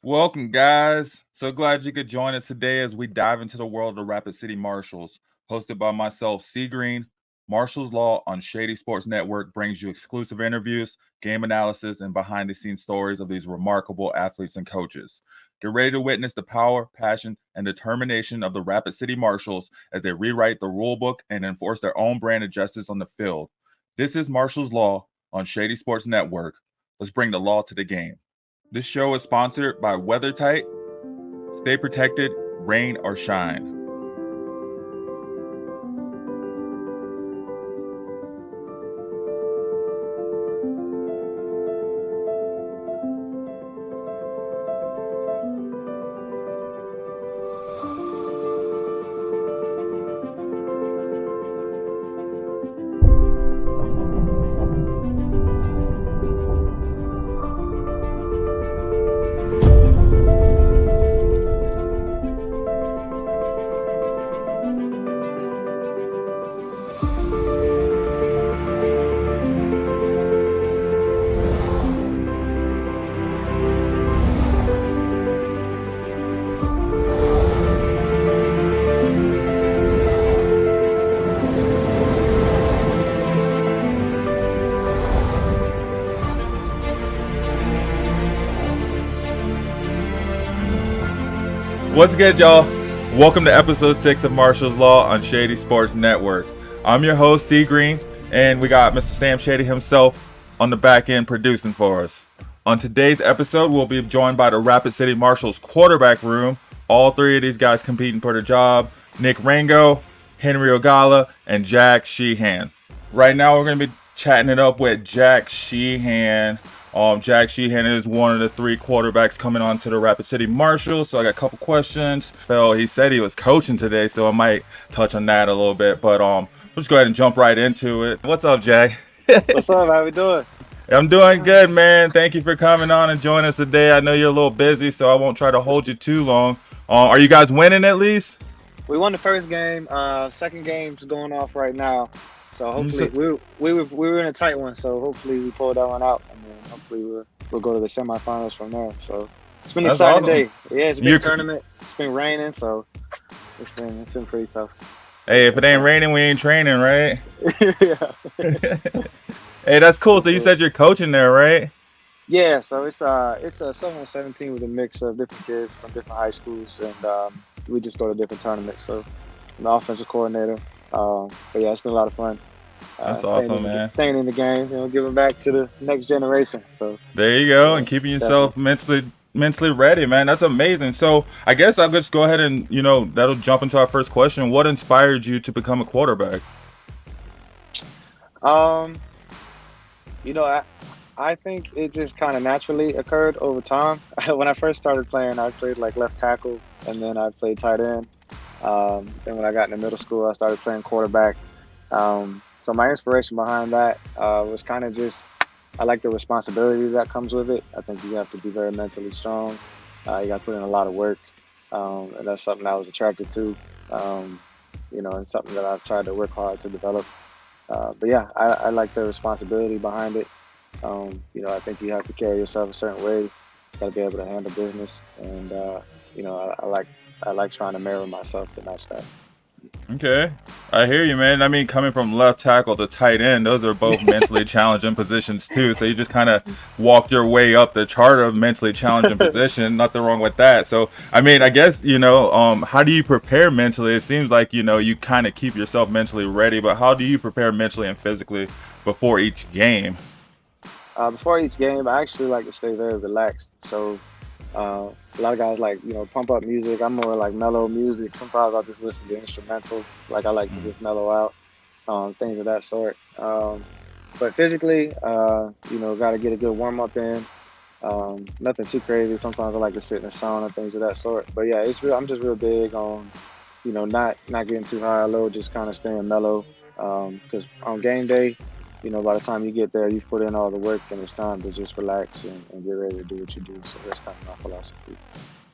Welcome, guys. So glad you could join us today as we dive into the world of Rapid City Marshals. Hosted by myself, C Green, Marshals Law on Shady Sports Network brings you exclusive interviews, game analysis, and behind the scenes stories of these remarkable athletes and coaches. Get ready to witness the power, passion, and determination of the Rapid City Marshals as they rewrite the rule book and enforce their own brand of justice on the field. This is Marshals Law on Shady Sports Network. Let's bring the law to the game. This show is sponsored by WeatherTight. Stay protected, rain or shine. What's good, y'all? Welcome to episode 6 of Marshals Law on Shady Sports Network. I'm your host, C Green, and we got Mr. Sam Shady himself on the back end producing for us. On today's episode, we'll be joined by the Rapid City Marshals quarterback room. All three of these guys competing for the job: Nik Rango, Henry Ogala, and Jack Sheehan. Right now, we're going to be chatting it up with Jack Sheehan. Jack Sheehan is one of the three quarterbacks coming on to the Rapid City Marshals. So I got a couple questions. He said he was coaching today, so I might touch on that a little bit. But let's go ahead and jump right into it. What's up, Jack? What's up? How we doing? I'm doing good, man. Thank you for coming on and joining us today. I know you're a little busy, so I won't try to hold you too long. Are you guys winning at least? We won the first game. Second game's going off right now. So hopefully we were in a tight one. So hopefully we pulled that one out, and then hopefully we'll go to the semifinals from there. So it's been an exciting day. Yeah, it's a big tournament. It's been raining, so it's been pretty tough. Hey, if it ain't raining, we ain't training, right? Yeah. Hey, that's cool. So you said you're coaching there, right? Yeah. So it's a 7-on-17 with a mix of different kids from different high schools, and we just go to different tournaments. So I'm the offensive coordinator. But yeah, it's been a lot of fun. That's awesome, man. Staying in the game, giving back to the next generation. So there you go, and keeping yourself mentally ready, man. That's amazing. So I guess I'll just go ahead and that'll jump into our first question. What inspired you to become a quarterback? I think it just kind of naturally occurred over time. When I first started playing, I played like left tackle, and then I played tight end. Then when I got into middle school, I started playing quarterback. So my inspiration behind that was kind of just, I like the responsibility that comes with it. I think you have to be very mentally strong. You got to put in a lot of work, and that's something I was attracted to. And something that I've tried to work hard to develop. But yeah, I like the responsibility behind it. I think you have to carry yourself a certain way. You got to be able to handle business, and I like trying to mirror myself to match that. Okay, I hear you, man. I mean, coming from left tackle to tight end, those are both mentally challenging positions too. So you just kind of walked your way up the chart of mentally challenging position. Nothing wrong with that. So I mean, I guess how do you prepare mentally? It seems like you kind of keep yourself mentally ready, but how do you prepare mentally and physically before each game? Before each game, I actually like to stay very relaxed. So a lot of guys like, pump up music. I'm more like mellow music. Sometimes I'll just listen to instrumentals. Like I like to just mellow out, things of that sort. But physically, got to get a good warm up in. Nothing too crazy. Sometimes I like to sit in the sauna, things of that sort. But yeah, I'm just real big on, not getting too high or low, just kind of staying mellow. Because on game day, by the time you get there, you've put in all the work, and it's time to just relax and get ready to do what you do. So that's kind of my philosophy.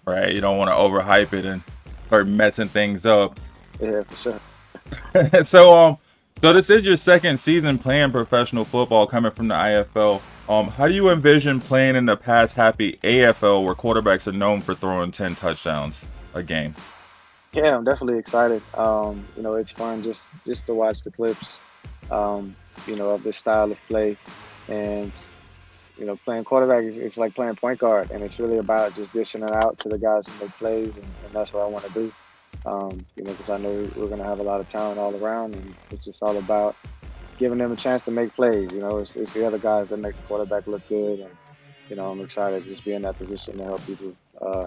Right, you don't want to overhype it and start messing things up. Yeah, for sure. So this is your second season playing professional football, coming from the IFL. How do you envision playing in the pass-happy AFL where quarterbacks are known for throwing 10 touchdowns a game? Yeah, I'm definitely excited. It's fun just to watch the clips, um, of this style of play, and playing quarterback is it's like playing point guard, and it's really about just dishing it out to the guys who make plays, and that's what I want to do. Because I know we're going to have a lot of talent all around, and it's just all about giving them a chance to make plays. It's the other guys that make the quarterback look good, and I'm excited to just be in that position to help people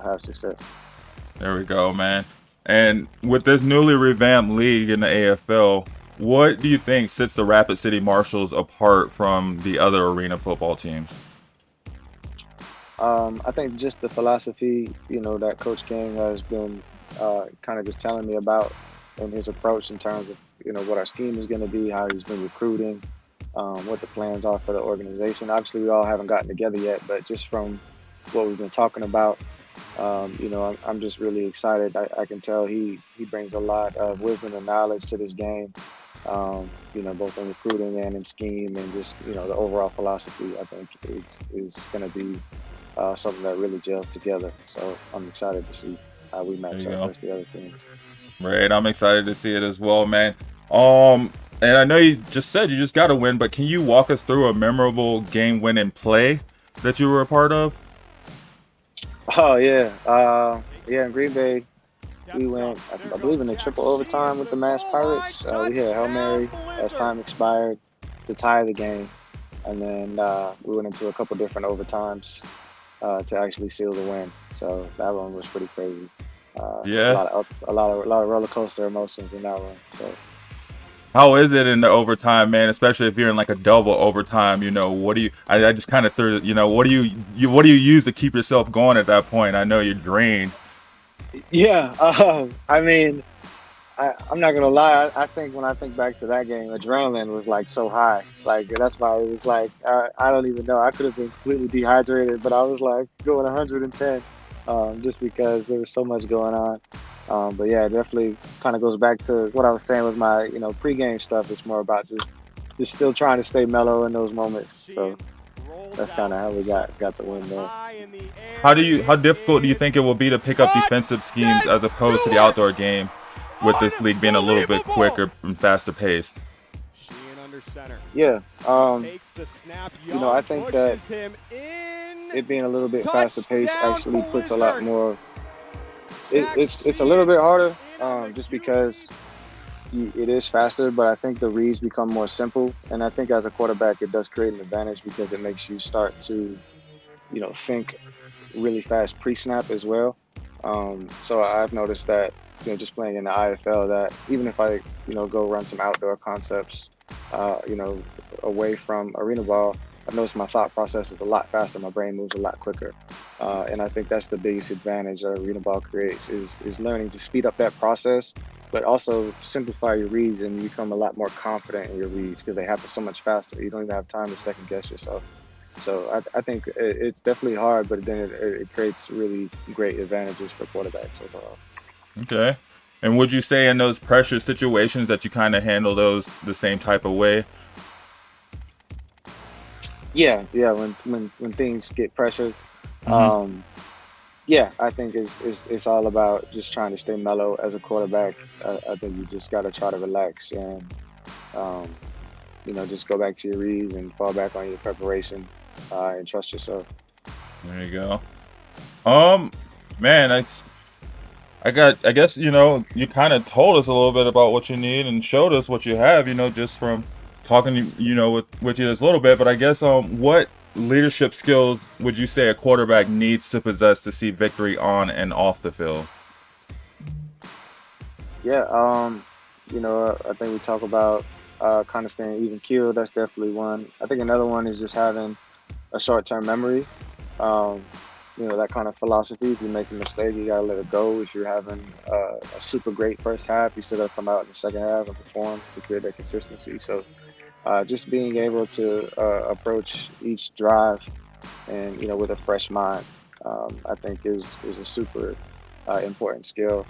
have success. There we go, man. And with this newly revamped league in the AFL, what do you think sets the Rapid City Marshals apart from the other arena football teams? I think just the philosophy, that Coach King has been kind of just telling me about in his approach in terms of, what our scheme is going to be, how he's been recruiting, what the plans are for the organization. Obviously, we all haven't gotten together yet, but just from what we've been talking about, I'm just really excited. I can tell he brings a lot of wisdom and knowledge to this game, both in recruiting and in scheme and just, the overall philosophy, I think is going to be something that really gels together. So I'm excited to see how we There match you up go. versus the other teams. Right, I'm excited to see it as well, man. Um, and I know you just said you just got to win, but can you walk us through a memorable game-winning play that you were a part of? Oh yeah, yeah. In Green Bay, we went, I believe, in the triple overtime with the Mass Pirates. We hit a Hail Mary as time expired to tie the game, and then we went into a couple different overtimes to actually seal the win. So that one was pretty crazy. A Yeah. lot of ups, a lot of roller coaster emotions in that one. So How is it in the overtime, man? Especially if you're in like a double overtime, what do you? I just kind of threw, what do what do you use to keep yourself going at that point? I know you're drained. yeah, I mean, I'm not gonna lie. I think when I think back to that game, adrenaline was like so high. Like that's why it was like I don't even know. I could have been completely dehydrated, but I was like going 110, just because there was so much going on. But yeah, it definitely kind of goes back to what I was saying with my pregame stuff. It's more about just still trying to stay mellow in those moments. So that's kind of how we got the win there. How difficult do you think it will be to pick up defensive schemes as opposed to the outdoor game, with this league being a little bit quicker and faster paced? Yeah, I think that it being a little bit faster paced actually puts a lot more. It's a little bit harder, just because it is faster, but I think the reads become more simple, and I think as a quarterback, it does create an advantage because it makes you start to think really fast pre-snap as well. So I've noticed that just playing in the IFL, that even if I go run some outdoor concepts, uh, you know away from arena ball, I've noticed my thought process is a lot faster. My brain moves a lot quicker, and I think that's the biggest advantage that arena ball creates is learning to speed up that process, but also simplify your reads, and you become a lot more confident in your reads because they happen so much faster. You don't even have time to second guess yourself. So I think it's definitely hard, but then it creates really great advantages for quarterbacks overall. Okay. And would you say in those pressure situations that you kind of handle those the same type of way? Yeah, yeah. When things get pressured, Mm-hmm. um, yeah, I think it's all about just trying to stay mellow as a quarterback. I think you just got to try to relax and um, just go back to your reads and fall back on your preparation, and trust yourself. There you go. Um, man, I guess, you kind of told us a little bit about what you need and showed us what you have, just from talking, with you this little bit. But I guess, what leadership skills would you say a quarterback needs to possess to see victory on and off the field? Yeah, I think we talk about kind of staying even keeled. That's definitely one. I think another one is just having a short-term memory. Um, that kind of philosophy. If you make a mistake, you gotta let it go. If you're having a super great first half, you still gotta come out in the second half and perform to create that consistency. So just being able to approach each drive and with a fresh mind, I think is a super important skill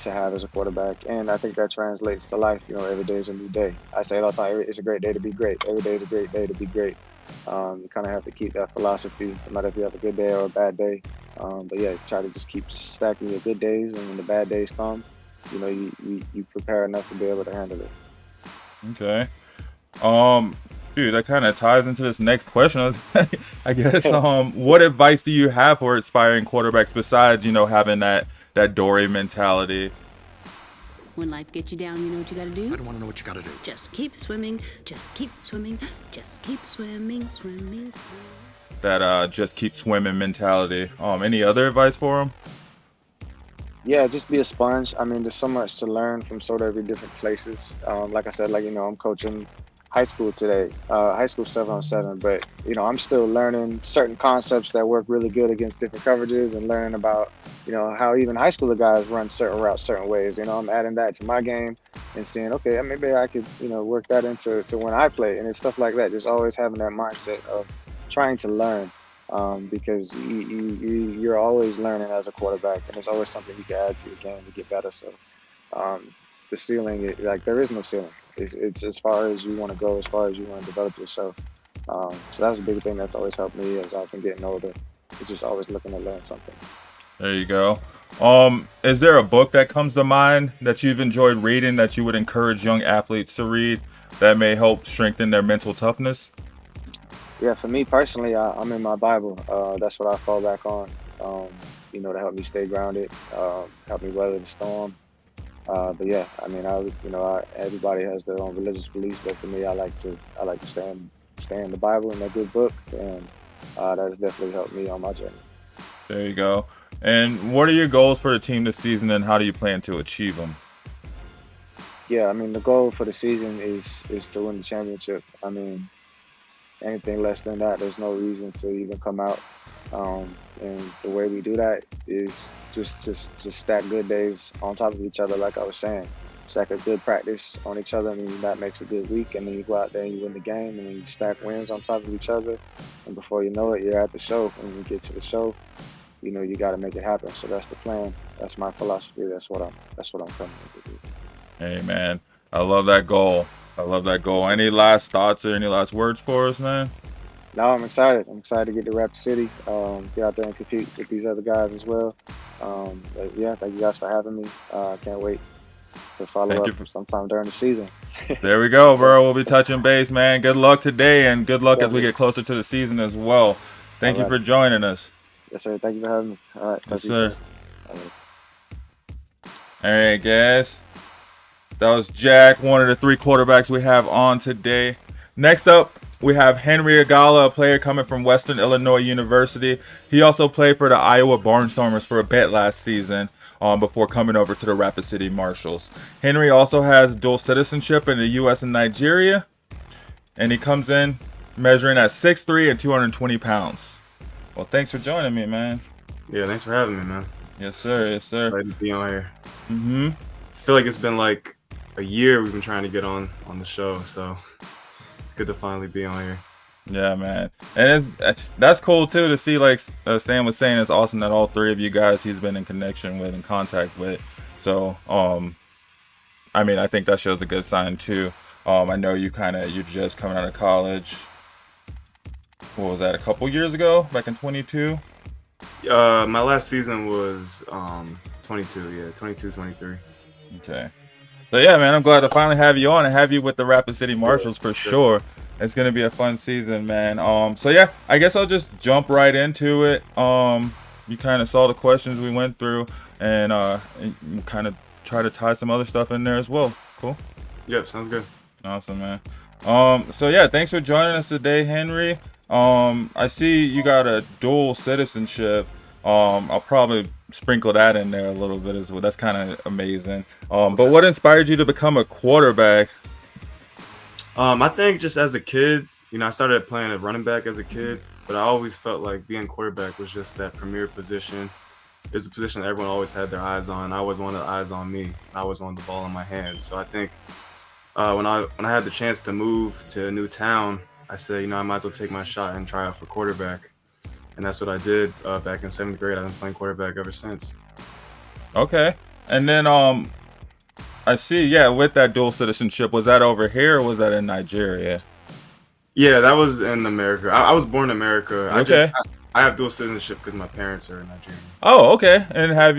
to have as a quarterback. And I think that translates to life. Every day is a new day. I say it all the time. It's a great day to be great. Every day is a great day to be great. You kind of have to keep that philosophy, no matter if you have a good day or a bad day. But yeah, try to just keep stacking your good days, and when the bad days come, you prepare enough to be able to handle it. Okay. Dude, that kind of ties into this next question. I guess, what advice do you have for aspiring quarterbacks besides, having that Dory mentality? When life gets you down, you know what you gotta do? I don't want to know what you gotta do. Just keep swimming, just keep swimming, just keep swimming, swimming, swimming. That just keep swimming mentality. Any other advice for them? Yeah, just be a sponge. I mean, there's so much to learn from sort of every different places. Like I said, I'm coaching high school today, high school 7-on-7, but I'm still learning certain concepts that work really good against different coverages and learning about, how even high schooler guys run certain routes certain ways. I'm adding that to my game and seeing, okay, maybe I could, work that into when I play, and it's stuff like that. Just always having that mindset of trying to learn, because you're always learning as a quarterback, and there's always something you can add to your game to get better. So the ceiling, like there is no ceiling. It's as far as you want to go, as far as you want to develop yourself. So that's a big thing that's always helped me as I've been getting older. It's just always looking to learn something. There you go. Is there a book that comes to mind that you've enjoyed reading that you would encourage young athletes to read that may help strengthen their mental toughness? Yeah, for me personally, I'm in my Bible. That's what I fall back on. To help me stay grounded, help me weather the storm. But yeah, I mean, everybody has their own religious beliefs, but for me, I like to stay in the Bible and a good book, and that has definitely helped me on my journey. There you go. And what are your goals for the team this season, and how do you plan to achieve them? Yeah, I mean, the goal for the season is to win the championship. I mean, anything less than that, there's no reason to even come out. And the way we do that is just stack good days on top of each other, like I was saying. Stack a good practice on each other, and then that makes a good week. And then you go out there and you win the game, and then you stack wins on top of each other. And before you know it, you're at the show. And when you get to the show, you got to make it happen. So that's the plan. That's my philosophy. That's what I'm coming to do. Hey, man, I love that goal. I love that goal. Any last thoughts or any last words for us, man? No, I'm excited. I'm excited to get to Rapid City, get out there and compete with these other guys as well. But yeah, thank you guys for having me. Can't wait to follow up sometime during the season. There we go, bro. We'll be touching base, man. Good luck today, and good luck as we get closer to the season as well. Thank you for joining us. Yes, sir. Thank you for having me. All right. Yes, sir. All right, guys. That was Jack, one of the 3 quarterbacks we have on today. Next up, we have Henry Ogala, a player coming from Western Illinois University. He also played for the Iowa Barnstormers for a bit last season before coming over to the Rapid City Marshals. Henry also has dual citizenship in the U.S. and Nigeria, and he comes in measuring at 6'3" and 220 pounds. Well, thanks for joining me, man. Yeah, thanks for having me, man. Yes, sir. Yes, sir. Glad to be on here. Mm-hmm. I feel like it's been like a year we've been trying to get on the show, so it's good to finally be on here. Yeah, man, and that's cool too to see. Like Sam was saying, it's awesome that all 3 of you guys he's been in connection with, in contact with. So, I mean, I think that shows a good sign too. I know you're just coming out of college. What was that? A couple years ago, back in 22. My last season was 22. Yeah, 22, 23. Okay. So yeah, man, I'm glad to finally have you on and have you with the Rapid City Marshals for sure. It's gonna be a fun season, man. So yeah, I guess I'll just jump right into it. You kind of saw the questions we went through, and kind of try to tie some other stuff in there as well. Cool. Yep, sounds good. Awesome, man. So yeah, thanks for joining us today, Henry. I see you got a dual citizenship. I'll probably sprinkle that in there a little bit as well. That's kind of amazing. But what inspired you to become a quarterback? I think just as a kid, I started playing at running back as a kid, but I always felt like being quarterback was just that premier position. It's a position that everyone always had their eyes on. I always wanted the eyes on me. I always wanted the ball in my hands. So I think when I had the chance to move to a new town, I said, I might as well take my shot and try out for quarterback. And that's what I did back in 7th grade. I've been playing quarterback ever since. Okay. And then I see, yeah, with that dual citizenship, was that over here or was that in Nigeria? Yeah, that was in America. I was born in America. Okay. I have dual citizenship because my parents are Nigerian. Oh, okay. And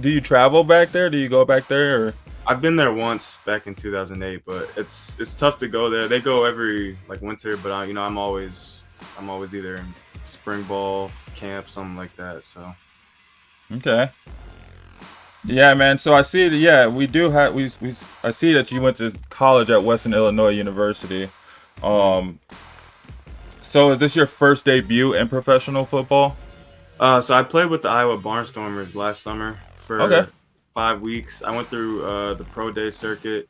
do you travel back there? Do you go back there or? I've been there once back in 2008, but it's tough to go there. They go every like winter, but I'm always either in spring ball camp, something like that. So Okay. Yeah, man. So I see that. Yeah, we do have. I see that you went to college at Western Illinois University. Um. So is this your first debut in professional football? so I played with the Iowa Barnstormers last summer Okay. for 5 weeks. I went through the pro day circuit.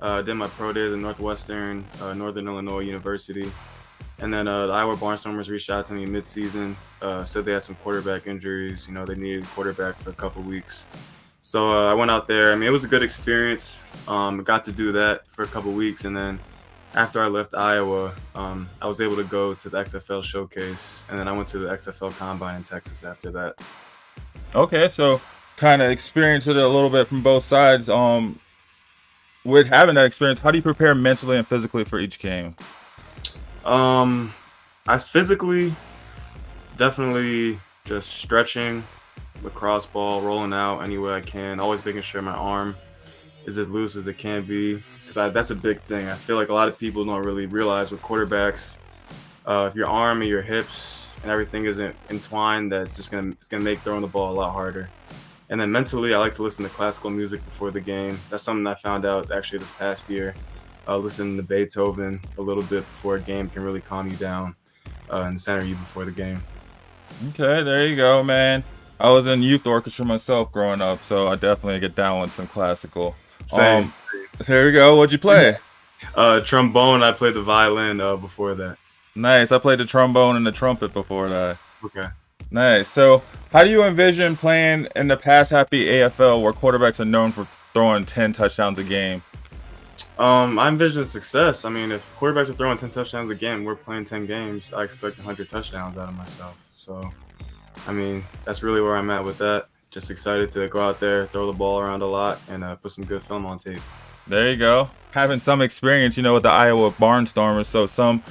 Did my pro days at Northwestern Northern Illinois University. And then the Iowa Barnstormers reached out to me mid-season, said they had some quarterback injuries. They needed a quarterback for a couple weeks. So I went out there. I mean, it was a good experience. Got to do that for a couple weeks. And then after I left Iowa, I was able to go to the XFL showcase. And then I went to the XFL Combine in Texas after that. Okay. So kind of experience it a little bit from both sides. With having that experience, how do you prepare mentally and physically for each game? I physically definitely just stretching, lacrosse ball, rolling out any way I can, always making sure my arm is as loose as it can be. Because that's a big thing. I feel like a lot of people don't really realize with quarterbacks, if your arm and your hips and everything isn't entwined, it's gonna make throwing the ball a lot harder. And then mentally, I like to listen to classical music before the game. That's something I found out actually this past year. Listening to Beethoven a little bit before a game can really calm you down and center you before the game. Okay, there you go, man. I was in youth orchestra myself growing up, so I definitely get down with some classical. Same. There you go. What'd you play? Trombone. I played the violin before that. Nice. I played the trombone and the trumpet before that. Okay. Nice. So, how do you envision playing in the pass-happy AFL where quarterbacks are known for throwing 10 touchdowns a game? I envision success. I mean, if quarterbacks are throwing 10 touchdowns a game, we're playing 10 games. I expect 100 touchdowns out of myself. So, I mean, that's really where I'm at with that. Just excited to go out there, throw the ball around a lot, and put some good film on tape. There you go. Having some experience, with the Iowa Barnstormers, so some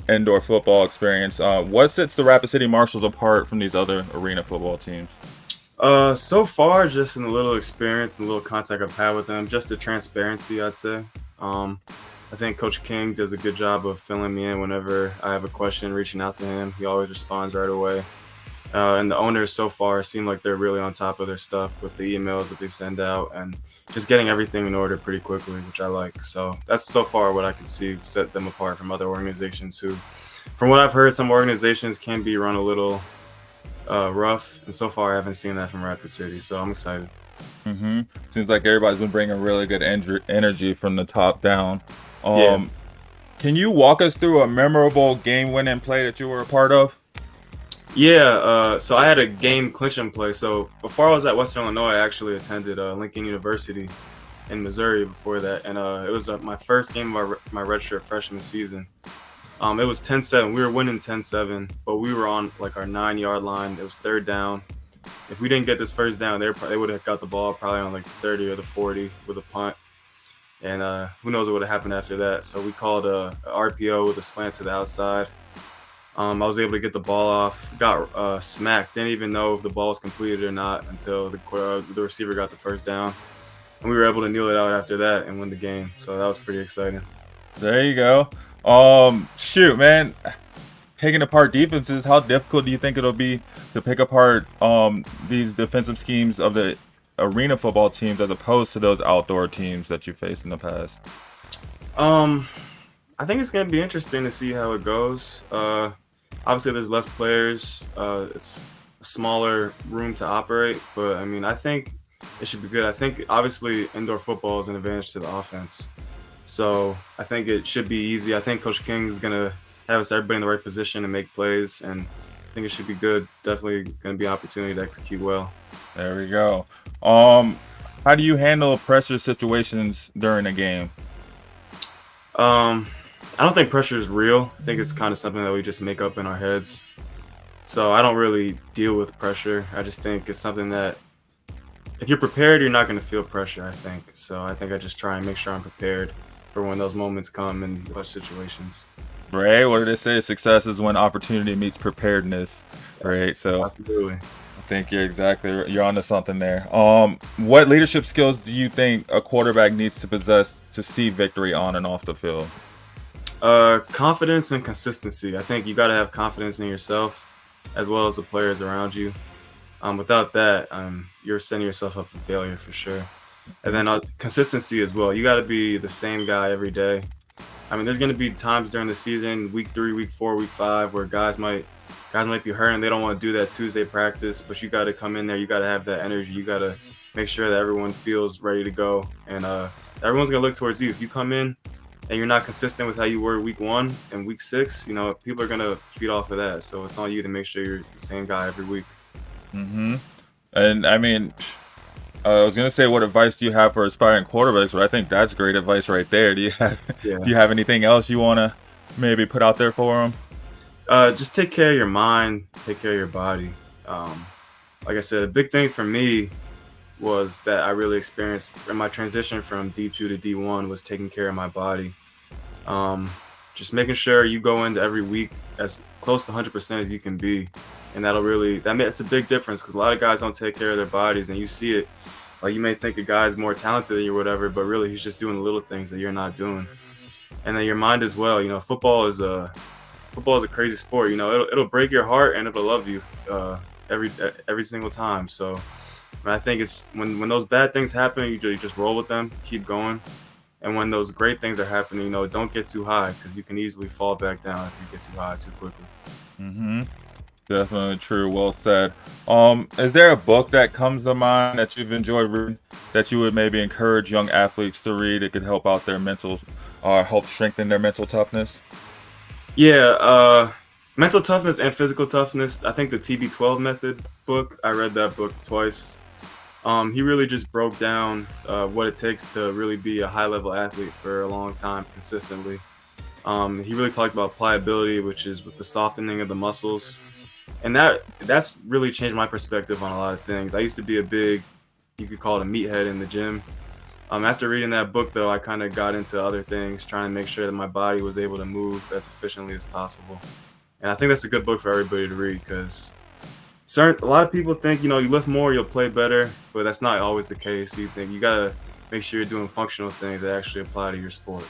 indoor football experience. What sets the Rapid City Marshals apart from these other arena football teams? So far, just in the little experience and the little contact I've had with them, just the transparency, I'd say. I think Coach King does a good job of filling me in whenever I have a question, reaching out to him. He always responds right away. And the owners so far seem like they're really on top of their stuff with the emails that they send out and just getting everything in order pretty quickly, which I like. So that's so far what I can see set them apart from other organizations who, from what I've heard, some organizations can be run a little rough. And so far I haven't seen that from Rapid City. So I'm excited. Mm-hmm. Seems like everybody's been bringing really good energy from the top down. Yeah. Can you walk us through a memorable game-winning play that you were a part of? Yeah, so I had a game clinching play. So before I was at Western Illinois, I actually attended Lincoln University in Missouri before that. And it was my first game of my redshirt freshman season. It was 10-7. We were winning 10-7, but we were on like our 9-yard line. It was third down. If we didn't get this first down, they would have got the ball probably on like the 30 or the 40 with a punt. And who knows what would have happened after that. So we called a RPO with a slant to the outside. I was able to get the ball off, got smacked, didn't even know if the ball was completed or not until the receiver got the first down. And we were able to kneel it out after that and win the game. So that was pretty exciting. There you go. Shoot, man. Taking apart defenses, how difficult do you think it'll be to pick apart these defensive schemes of the arena football teams as opposed to those outdoor teams that you faced in the past? I think it's going to be interesting to see how it goes. Obviously, there's less players. It's a smaller room to operate. But, I mean, I think it should be good. I think, obviously, indoor football is an advantage to the offense. So I think it should be easy. I think Coach King is going to have us everybody in the right position and make plays. And I think it should be good. Definitely going to be an opportunity to execute well. There we go. How do you handle pressure situations during a game? I don't think pressure is real. I think it's kind of something that we just make up in our heads. So I don't really deal with pressure. I just think it's something that if you're prepared, you're not going to feel pressure, I think. So I think I just try and make sure I'm prepared for when those moments come in such situations. Right? What did they say? Success is when opportunity meets preparedness. Right? So Absolutely. I think you're onto something there. What leadership skills do you think a quarterback needs to possess to see victory on and off the field? Confidence and consistency. I think you got to have confidence in yourself as well as the players around you. Without that, you're setting yourself up for failure for sure. And then consistency as well. You got to be the same guy every day. I mean, there's going to be times during the season, week 3, week 4, week 5, where guys might be hurt and they don't want to do that Tuesday practice. But you got to come in there. You got to have that energy. You got to make sure that everyone feels ready to go, and everyone's going to look towards you. If you come in and you're not consistent with how you were week 1 and week 6, people are going to feed off of that. So it's on you to make sure you're the same guy every week. Mm-hmm. And I mean, I was gonna say, what advice do you have for aspiring quarterbacks? But I think that's great advice right there. Do you have anything else you wanna maybe put out there for them? Just take care of your mind, take care of your body. Like I said, a big thing for me was that I really experienced in my transition from D2 to D1 was taking care of my body. Just making sure you go into every week as close to 100% as you can be. And it's a big difference because a lot of guys don't take care of their bodies, and you see it. Like, you may think a guy's more talented than you or whatever, but really he's just doing the little things that you're not doing. And then your mind as well. Football is a crazy sport. It'll break your heart and it'll love you every single time. So I think it's when those bad things happen, you just roll with them, keep going. And when those great things are happening, don't get too high because you can easily fall back down if you get too high too quickly. Mm-hmm. Definitely true. Well said. Is there a book that comes to mind that you've enjoyed reading that you would maybe encourage young athletes to read? It could help out their help strengthen their mental toughness. Yeah, mental toughness and physical toughness. I think the TB12 method book. I read that book twice. He really just broke down what it takes to really be a high-level athlete for a long time consistently. He really talked about pliability, which is with the softening of the muscles. And that's really changed my perspective on a lot of things. I used to be you could call it a meathead in the gym. After reading that book, though, I kind of got into other things, trying to make sure that my body was able to move as efficiently as possible. And I think that's a good book for everybody to read because a lot of people think, you lift more, you'll play better, but that's not always the case. You got to make sure you're doing functional things that actually apply to your sport.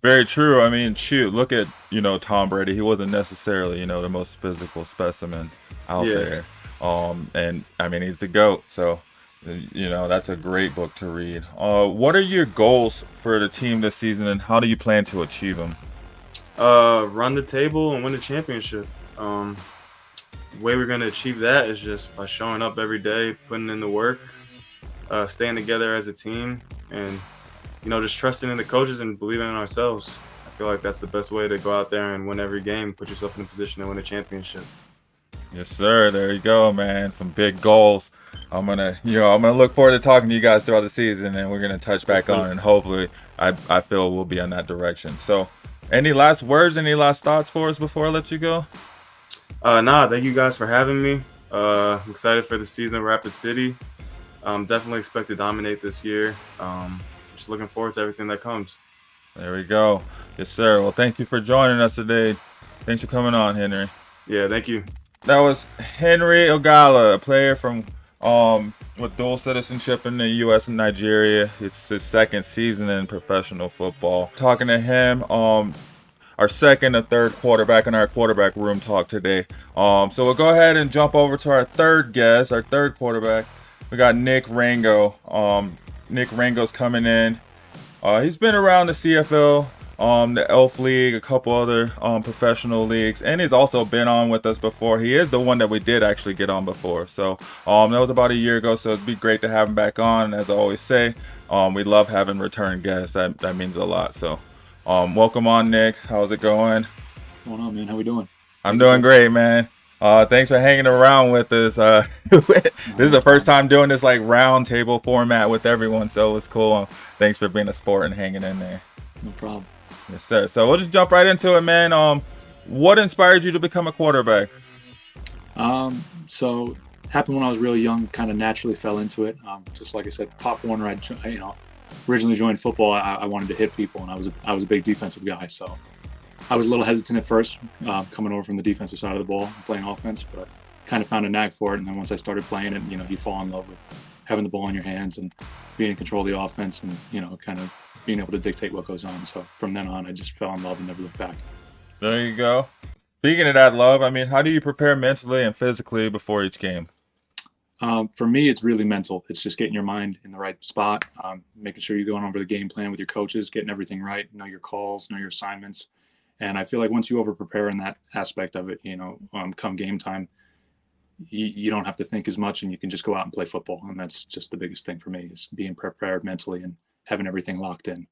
Very true. I mean, shoot, look at, Tom Brady. He wasn't necessarily, the most physical specimen out there. And I mean, he's the GOAT. So, that's a great book to read. What are your goals for the team this season and how do you plan to achieve them? Run the table and win the championship. The way we're going to achieve that is just by showing up every day, putting in the work, staying together as a team, and just trusting in the coaches and believing in ourselves. I feel like that's the best way to go out there and win every game, put yourself in a position to win a championship. Yes, sir. There you go, man. Some big goals. I'm gonna look forward to talking to you guys throughout the season, and we're gonna touch back on, and hopefully, I feel we'll be in that direction. So, any last words, any last thoughts for us before I let you go? Thank you guys for having me. I'm excited for the season, Rapid City. Definitely expect to dominate this year. Just looking forward to everything that comes. There we go. Yes, sir. Well, thank you for joining us today. Thanks for coming on, Henry. Yeah, thank you. That was Henry Ogala, a player from with dual citizenship in the U.S. and Nigeria. It's his second season in professional football. Talking to him, our second and third quarterback in our quarterback room talk today. So we'll go ahead and jump over to our third guest, our third quarterback. We got Nik Rango. Nik Rango's coming in. He's been around the CFL, the Elf League, a couple other professional leagues, and he's also been on with us before. He is the one that we did actually get on before. So that was about a year ago, so it'd be great to have him back on. And as I always say, we love having return guests. That means a lot. So welcome on, Nik. How's it going? What's going on, man? How we doing? I'm doing great, man. Thanks for hanging around with us. This is the first time doing this like round table format with everyone, so it's cool. Thanks for being a sport and hanging in there. No problem. Yes, sir. So we'll just jump right into it, man. What inspired you to become a quarterback? So happened when I was really young. Kind of naturally fell into it. Just like I said, Pop Warner. I originally joined football. I wanted to hit people, and I was a big defensive guy. So I was a little hesitant at first, coming over from the defensive side of the ball, playing offense, but kind of found a knack for it. And then once I started playing it, you fall in love with having the ball in your hands and being in control of the offense and, kind of being able to dictate what goes on. So from then on, I just fell in love and never looked back. There you go. Speaking of that love, I mean, how do you prepare mentally and physically before each game? For me, it's really mental. It's just getting your mind in the right spot, making sure you're going over the game plan with your coaches, getting everything right, know your calls, know your assignments. And I feel like once you over prepare in that aspect of it, come game time, you don't have to think as much and you can just go out and play football. And that's just the biggest thing for me is being prepared mentally and having everything locked in.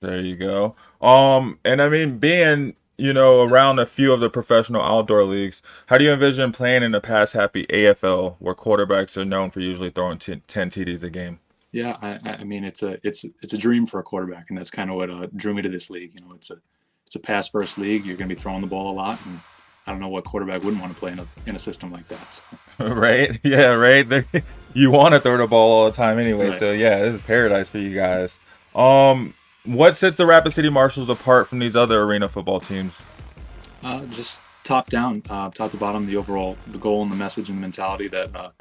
There you go. And I mean, being, around a few of the professional outdoor leagues, how do you envision playing in a pass-happy AFL where quarterbacks are known for usually throwing 10 TDs a game? Yeah, I mean, it's a dream for a quarterback, and that's kind of what drew me to this league. It's a pass-first league. You're going to be throwing the ball a lot, and I don't know what quarterback wouldn't want to play in a system like that. So. Right? Yeah, right. You want to throw the ball all the time anyway, Right. So yeah, it's paradise for you guys. What sets the Rapid City Marshals apart from these other arena football teams? Just top down, top to bottom, the goal and the message and the mentality that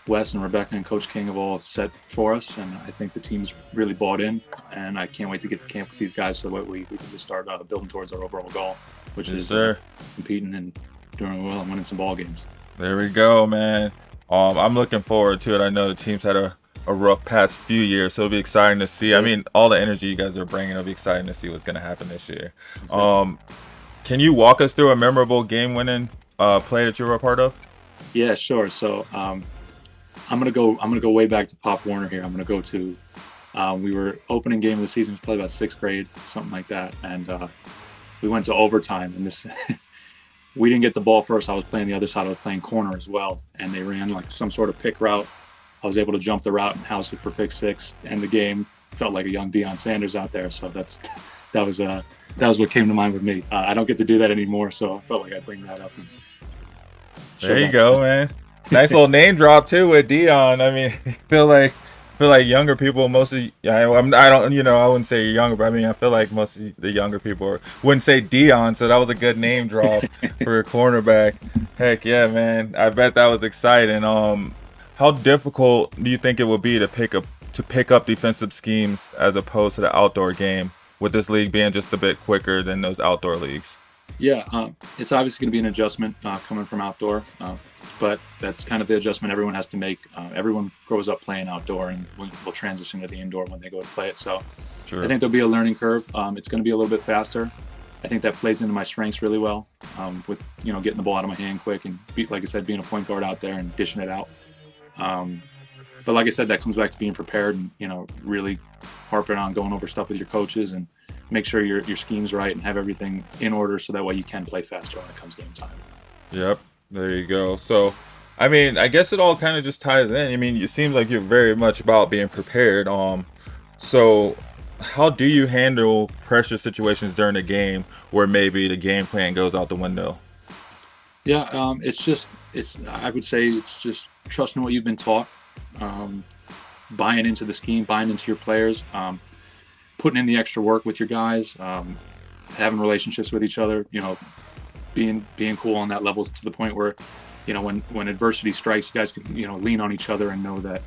Wes and Rebecca and Coach King have all set for us, and I think the team's really bought in, and I can't wait to get to camp with these guys so that we can just start building towards our overall goal, which Yes, is sir. Competing and doing well and winning some ball games. There we go, man. I'm looking forward to it. I know the team's had a rough past few years, so it'll be exciting to see. I mean, all the energy you guys are bringing, it'll be exciting to see what's going to happen this year. Can you walk us through a memorable game-winning play that you were a part of? Yeah, sure. So I'm gonna go way back to Pop Warner here. I'm gonna go to we were opening game of the season, was probably about 6th grade, something like that, and we went to overtime. And this we didn't get the ball first. I was playing the other side. I was playing corner as well, and they ran like some sort of pick route. I was able to jump the route and house it for pick 6, and the game felt like a young Deion Sanders out there. So that was what came to mind with me. I don't get to do that anymore, so I felt like I'd bring that up. And there you go, man. Nice little name drop too with Dion. I mean, I feel like younger people, mostly. I don't, I wouldn't say younger, but I mean, I feel like most of the younger people wouldn't say Dion. So that was a good name drop for a cornerback. Heck yeah, man! I bet that was exciting. How difficult do you think it would be to pick up defensive schemes as opposed to the outdoor game, with this league being just a bit quicker than those outdoor leagues? Yeah, it's obviously going to be an adjustment coming from outdoor, but that's kind of the adjustment everyone has to make. Everyone grows up playing outdoor, and will transition to the indoor when they go to play it. So Sure. I think there'll be a learning curve. It's going to be a little bit faster. I think that plays into my strengths really well, with getting the ball out of my hand quick and, like I said, being a point guard out there and dishing it out. But like I said, that comes back to being prepared and really harping on going over stuff with your coaches and make sure your scheme's right and have everything in order so that way you can play faster when it comes game time. Yep, there you go. So, I mean, I guess it all kind of just ties in. I mean, it seems like you're very much about being prepared. So how do you handle pressure situations during a game where maybe the game plan goes out the window? Yeah, I would say it's just trusting what you've been taught, buying into the scheme, buying into your players, putting in the extra work with your guys, having relationships with each other, being cool on that level to the point where, when adversity strikes, you guys can, lean on each other and know that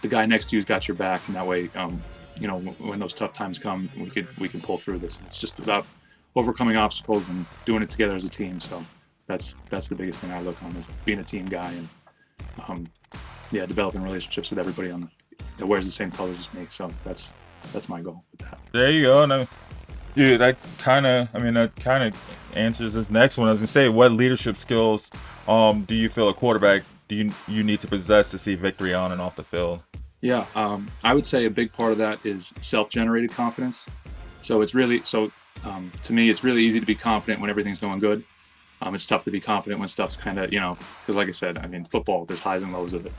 the guy next to you's got your back, and that way, when those tough times come, we can pull through this. It's just about overcoming obstacles and doing it together as a team. So that's the biggest thing I look on, is being a team guy and developing relationships with everybody that wears the same colors as me. So that's my goal with that. There you go. And that kind of answers this next one. I was gonna say, what leadership skills do you feel a quarterback you need to possess to see victory on and off the field? Yeah, I would say a big part of that is self-generated confidence. So to me, it's really easy to be confident when everything's going good. It's tough to be confident when stuff's kind of, because like I said, I mean, football, there's highs and lows of it.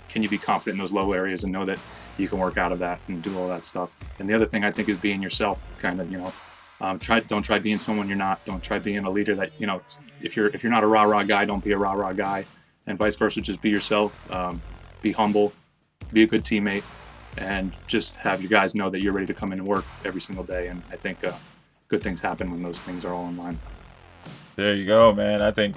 Can you be confident in those low areas and know that you can work out of that and do all that stuff? And the other thing I think is being yourself, kind of, don't try being someone you're not. Don't try being a leader that, if you're not a rah-rah guy, don't be a rah-rah guy, and vice versa. Just be yourself, be humble, be a good teammate, and just have your guys know that you're ready to come in and work every single day. And I think good things happen when those things are all in line. There you go, man. I think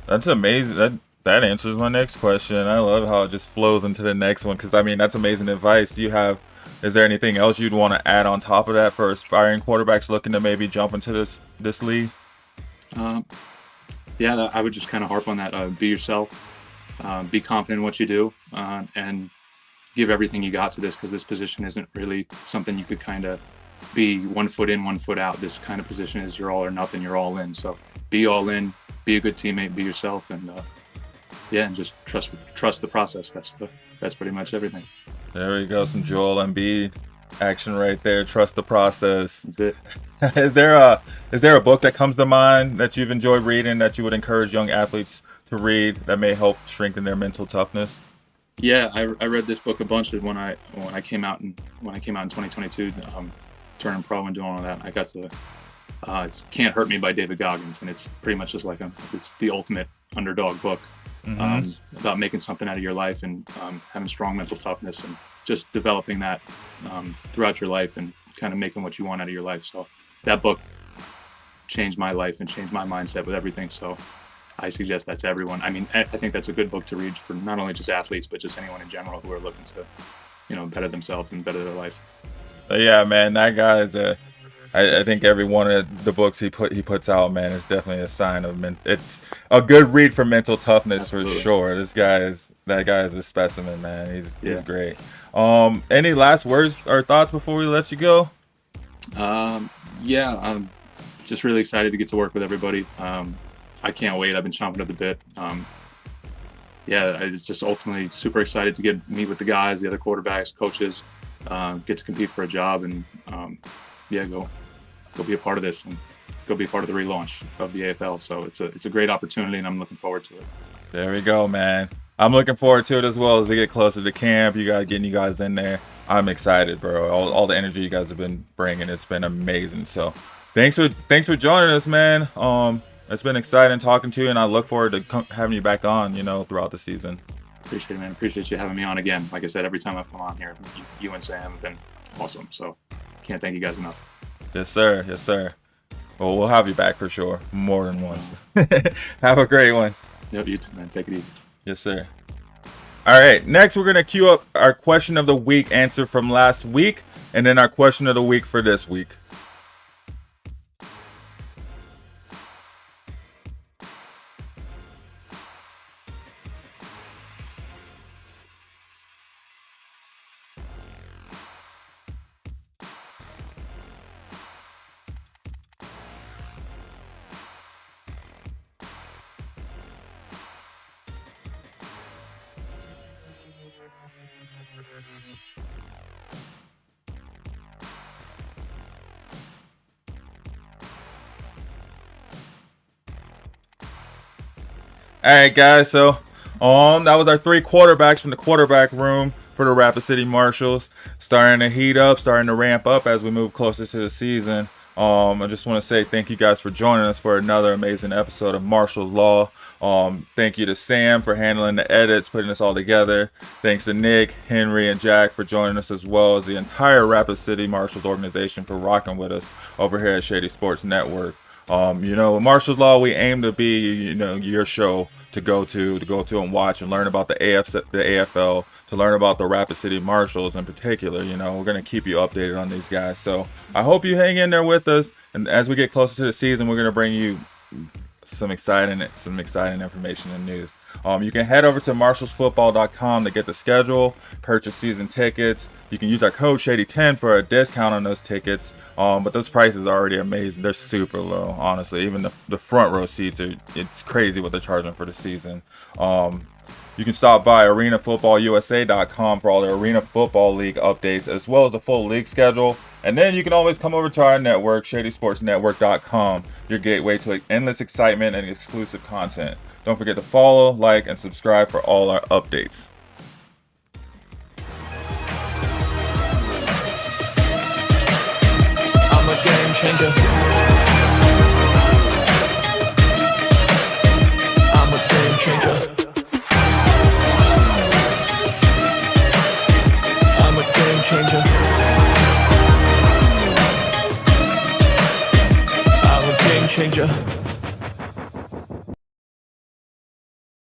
that's amazing. That answers my next question. I love how it just flows into the next one because, I mean, that's amazing advice. Is there anything else you'd want to add on top of that for aspiring quarterbacks looking to maybe jump into this league? Yeah, I would just kind of harp on that. Be yourself. Be confident in what you do, and give everything you got to this, because this position isn't really something you could kind of be 1 foot in, 1 foot out. This kind of position is you're all or nothing, you're all in. So be all in, be a good teammate, be yourself, and and just trust the process. That's pretty much everything. There we go, some Joel Embiid action right there. Trust the process. That's it. Is there a book that comes to mind that you've enjoyed reading that you would encourage young athletes to read that may help strengthen their mental toughness? Yeah, I read this book a bunch when I came out in 2022, turning pro and doing all that. I got to it's Can't Hurt Me by David Goggins, and it's pretty much just like it's the ultimate underdog book. About making something out of your life and having strong mental toughness and just developing that throughout your life and kind of making what you want out of your life. So that book changed my life and changed my mindset with everything. So I suggest that to everyone. I mean, I think that's a good book to read for not only just athletes, but just anyone in general who are looking to, better themselves and better their life. But yeah, man, that guy is I think every one of the books he puts out, man, is definitely a sign of it's a good read for mental toughness. Absolutely. For sure. That guy is a specimen, man. He's great. Any last words or thoughts before we let you go? I'm just really excited to get to work with everybody. I can't wait. I've been chomping at the bit. It's just ultimately super excited to meet with the guys, the other quarterbacks, coaches, get to compete for a job, and go be a part of this and go be a part of the relaunch of the AFL. So it's a great opportunity, and I'm looking forward to it. There we go, man. I'm looking forward to it as well as we get closer to camp. Getting you guys in there. I'm excited, bro. All the energy you guys have been bringing, it's been amazing. So thanks for joining us, man. It's been exciting talking to you, and I look forward to having you back on, throughout the season. Appreciate it, man. Appreciate you having me on again. Like I said, every time I've come on here, you and Sam have been awesome. So can't thank you guys enough. Yes, sir. Yes, sir. Well, we'll have you back for sure. More than once. Have a great one. Yep, you too, man. Take it easy. Yes, sir. All right. Next, we're going to queue up our question of the week answer from last week, and then our question of the week for this week. All right, guys. So, that was our 3 quarterbacks from the quarterback room for the Rapid City Marshals. Starting to heat up, starting to ramp up as we move closer to the season. I just want to say thank you guys for joining us for another amazing episode of Marshals Law. Thank you to Sam for handling the edits, putting this all together. Thanks to Nik, Henry, and Jack for joining us, as well as the entire Rapid City Marshals organization for rocking with us over here at Shady Sports Network. Marshals Law, we aim to be, your show to go to and watch and learn about the AFL, to learn about the Rapid City Marshals in particular. We're going to keep you updated on these guys. So I hope you hang in there with us. And as we get closer to the season, we're going to bring you some exciting information and news. You can head over to marshalsfootball.com to get the schedule, purchase season tickets. You can use our code Shady10 for a discount on those tickets. But those prices are already amazing. They're super low, honestly. Even the front row seats it's crazy what they're charging for the season. You can stop by arenafootballusa.com for all the Arena Football League updates, as well as the full league schedule. And then you can always come over to our network, shadysportsnetwork.com, your gateway to endless excitement and exclusive content. Don't forget to follow, like, and subscribe for all our updates. I'm a game changer. I'm a game changer. I'm a game changer. changer.